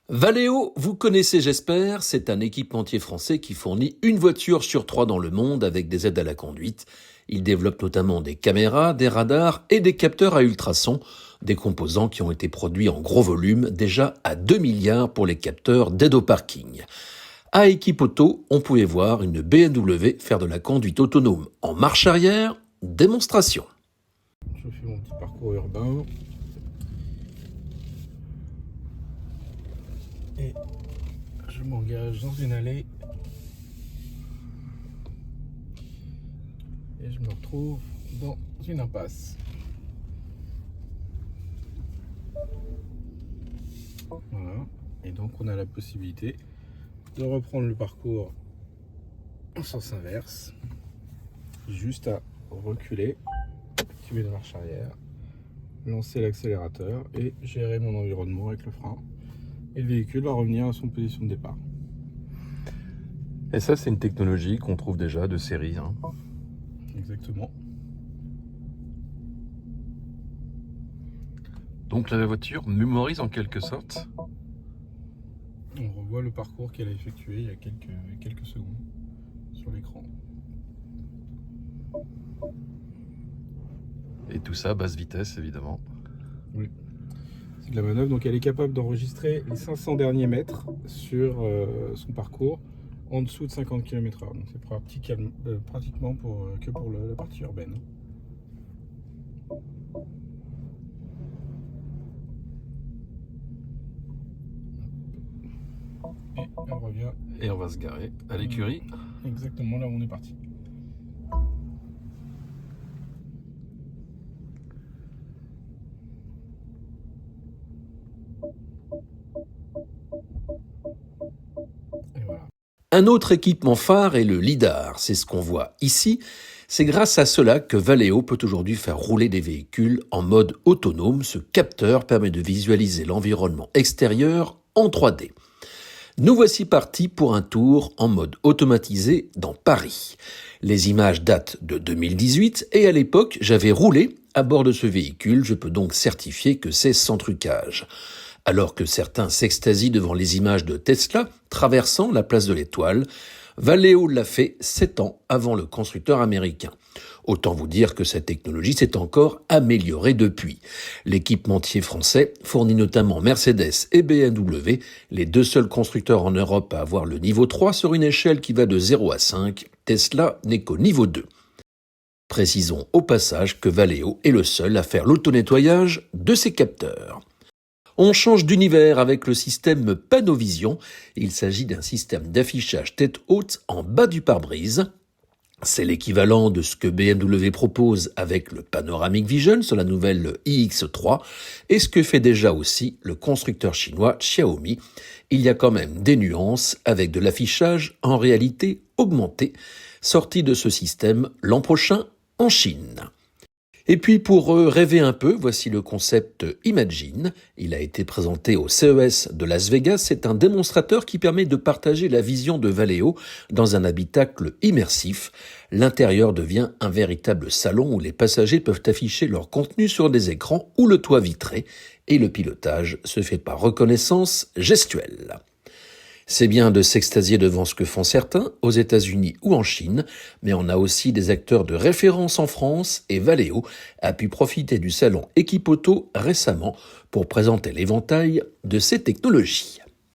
Valeo, vous connaissez j'espère, c'est un équipementier français qui fournit une voiture sur 3 dans le monde avec des aides à la conduite. Il développe notamment des caméras, des radars et des capteurs à ultrasons, des composants qui ont été produits en gros volume, déjà à 2 milliards pour les capteurs d'aide au parking. À Equipoto, on pouvait voir une BMW faire de la conduite autonome en marche arrière, démonstration. Je fais mon petit parcours urbain. Et je m'engage dans une allée. Et je me retrouve dans une impasse. Voilà. Et donc on a la possibilité de reprendre le parcours en sens inverse. Juste à reculer, activer la marche arrière, lancer l'accélérateur et gérer mon environnement avec le frein. Et le véhicule va revenir à son position de départ. Et ça, c'est une technologie qu'on trouve déjà de série. Exactement. Donc la voiture mémorise en quelque sorte. On revoit le parcours qu'elle a effectué il y a quelques secondes sur l'écran. Et tout ça, basse vitesse, évidemment. Oui. C'est de la manœuvre, donc elle est capable d'enregistrer les 500 derniers mètres sur son parcours en dessous de 50 km/h. Donc c'est pratiquement que pour la partie urbaine. Et elle revient. Et on va se garer à l'écurie. Exactement là où on est parti. Et voilà. Un autre équipement phare est le lidar, c'est ce qu'on voit ici. C'est grâce à cela que Valeo peut aujourd'hui faire rouler des véhicules en mode autonome. Ce capteur permet de visualiser l'environnement extérieur en 3D. Nous voici partis pour un tour en mode automatisé dans Paris. Les images datent de 2018 et à l'époque, j'avais roulé à bord de ce véhicule. Je peux donc certifier que c'est sans trucage. Alors que certains s'extasient devant les images de Tesla traversant la place de l'Étoile, Valeo l'a fait 7 ans avant le constructeur américain. Autant vous dire que cette technologie s'est encore améliorée depuis. L'équipementier français fournit notamment Mercedes et BMW, les deux seuls constructeurs en Europe à avoir le niveau 3 sur une échelle qui va de 0 à 5. Tesla n'est qu'au niveau 2. Précisons au passage que Valeo est le seul à faire l'auto-nettoyage de ses capteurs. On change d'univers avec le système Panovision. Il s'agit d'un système d'affichage tête haute en bas du pare-brise. C'est l'équivalent de ce que BMW propose avec le Panoramic Vision sur la nouvelle iX3 et ce que fait déjà aussi le constructeur chinois Xiaomi. Il y a quand même des nuances avec de l'affichage en réalité augmenté, sorti de ce système l'an prochain en Chine. Et puis pour rêver un peu, voici le concept Imagine. Il a été présenté au CES de Las Vegas. C'est un démonstrateur qui permet de partager la vision de Valeo dans un habitacle immersif. L'intérieur devient un véritable salon où les passagers peuvent afficher leur contenu sur des écrans ou le toit vitré. Et le pilotage se fait par reconnaissance gestuelle. C'est bien de s'extasier devant ce que font certains, aux États-Unis ou en Chine, mais on a aussi des acteurs de référence en France et Valeo a pu profiter du salon Equipoto récemment pour présenter l'éventail de ces technologies.